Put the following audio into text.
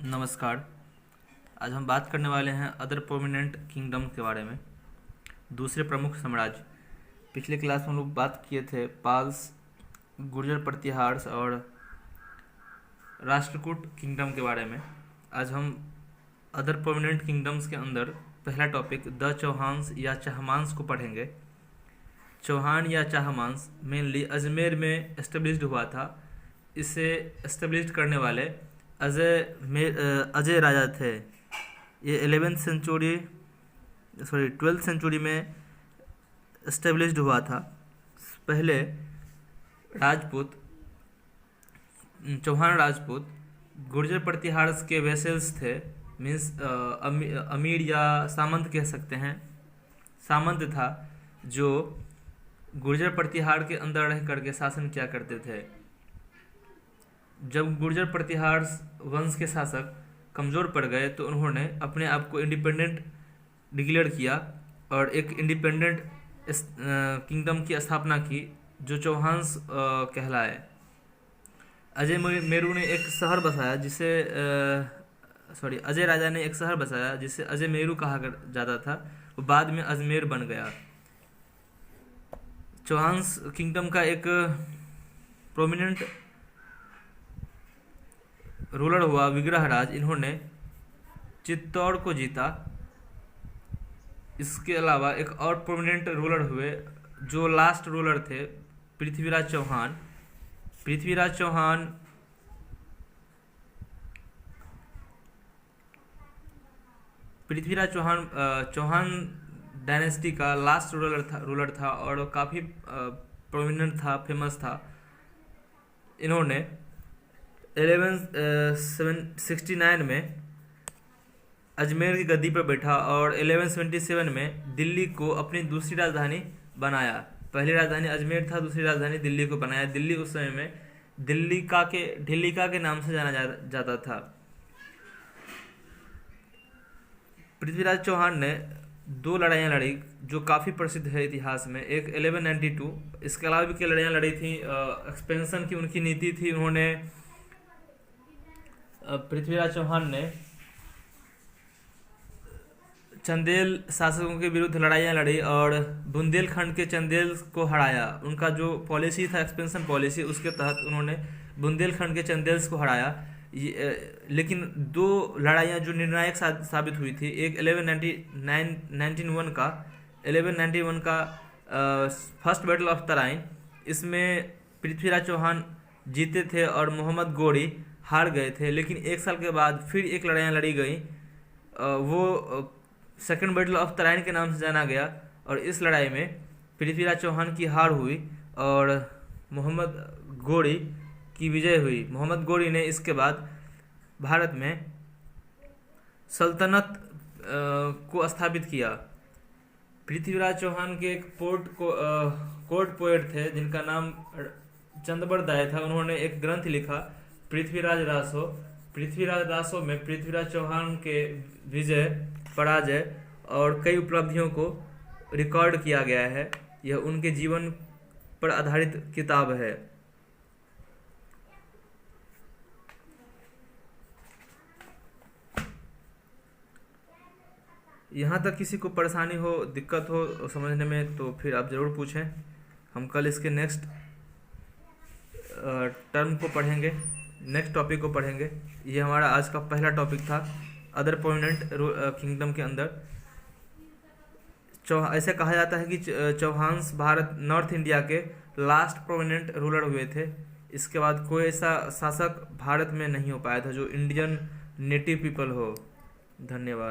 नमस्कार। आज हम बात करने वाले हैं अदर प्रोमिनेंट किंगडम के बारे में। दूसरे प्रमुख साम्राज्य। पिछले क्लास में हम लोग बात किए थे पाल्स, गुर्जर प्रतिहार्स और राष्ट्रकूट किंगडम के बारे में। आज हम अदर प्रोमिनेंट किंगडम्स के अंदर पहला टॉपिक द चौहान्स या चाहमान्स को पढ़ेंगे। चौहान या चाहमान्स मेनली अजमेर में एस्टेब्लिश्ड हुआ था। इसे एस्टेब्लिश करने वाले अजय राजा थे। ये 12th सेंचुरी में एस्टेब्लिश्ड हुआ था। पहले चौहान राजपूत गुर्जर प्रतिहार्स के वेसल्स थे। मीन्स अमीर या सामंत कह सकते हैं। सामंत था जो गुर्जर प्रतिहार के अंदर रह करके शासन किया करते थे। जब गुर्जर प्रतिहार्स वंश के शासक कमज़ोर पड़ गए तो उन्होंने अपने आप को इंडिपेंडेंट डिक्लेयर किया और एक इंडिपेंडेंट किंगडम की स्थापना की जो चौहान्स कहलाए। अजय मेरू ने एक शहर बसाया जिसे अजय राजा ने एक शहर बसाया जिसे अजय मेरू कहा जाता था। वो बाद में अजमेर बन गया। चौहान्स किंगडम का एक प्रोमिनेंट रूलर हुआ विग्रहराज। इन्होंने चित्तौड़ को जीता। इसके अलावा एक और प्रोमिनेंट रूलर हुए जो लास्ट रूलर थे पृथ्वीराज चौहान। चौहान डायनेस्टी का लास्ट रूलर था और काफ़ी प्रोमिनेंट था, फेमस था। इन्होंने 1169 में अजमेर की गद्दी पर बैठा और 1177 में दिल्ली को अपनी दूसरी राजधानी बनाया। पहली राजधानी अजमेर था, दूसरी राजधानी दिल्ली को बनाया। दिल्ली उस समय में ढिल्लिका के नाम से जाना जाता था। पृथ्वीराज चौहान ने 2 लड़ाइयाँ लड़ी जो काफ़ी प्रसिद्ध है इतिहास में। एक 1192, इसके अलावा भी कई लड़ाइयाँ लड़ी थी। एक्सपेंशन की उनकी नीति थी। उन्होंने पृथ्वीराज चौहान ने चंदेल शासकों के विरुद्ध लड़ाइयाँ लड़ी और बुंदेलखंड के चंदेल को हराया। उनका जो पॉलिसी था एक्सपेंशन पॉलिसी, उसके तहत उन्होंने बुंदेलखंड के चंदेल्स को हराया। लेकिन 2 लड़ाइयाँ जो निर्णायक साबित हुई थी, एक 1191 का फर्स्ट बैटल ऑफ तराइन। इसमें पृथ्वीराज चौहान जीते थे और मोहम्मद गोरी हार गए थे। लेकिन 1 साल के बाद फिर एक लड़ाइयाँ लड़ी गई। वो सेकंड बैटल ऑफ तराइन के नाम से जाना गया और इस लड़ाई में पृथ्वीराज चौहान की हार हुई और मोहम्मद गोरी की विजय हुई। मोहम्मद गोरी ने इसके बाद भारत में सल्तनत को स्थापित किया। पृथ्वीराज चौहान के एक कोर्ट पोएट थे जिनका नाम चंदबर दाय था। उन्होंने एक ग्रंथ लिखा पृथ्वीराज रासो में पृथ्वीराज चौहान के विजय, पराजय और कई उपलब्धियों को रिकॉर्ड किया गया है। यह उनके जीवन पर आधारित किताब है। यहाँ तक किसी को परेशानी हो, दिक्कत हो समझने में तो फिर आप ज़रूर पूछें। हम कल इसके नेक्स्ट टर्म को पढ़ेंगे, नेक्स्ट टॉपिक को पढ़ेंगे। ये हमारा आज का पहला टॉपिक था अदर प्रोमिनेंट किंगडम के अंदर। ऐसे कहा जाता है कि चौहान्स भारत नॉर्थ इंडिया के लास्ट प्रोमिनेंट रूलर हुए थे। इसके बाद कोई ऐसा शासक भारत में नहीं हो पाया था जो इंडियन नेटिव पीपल हो। धन्यवाद।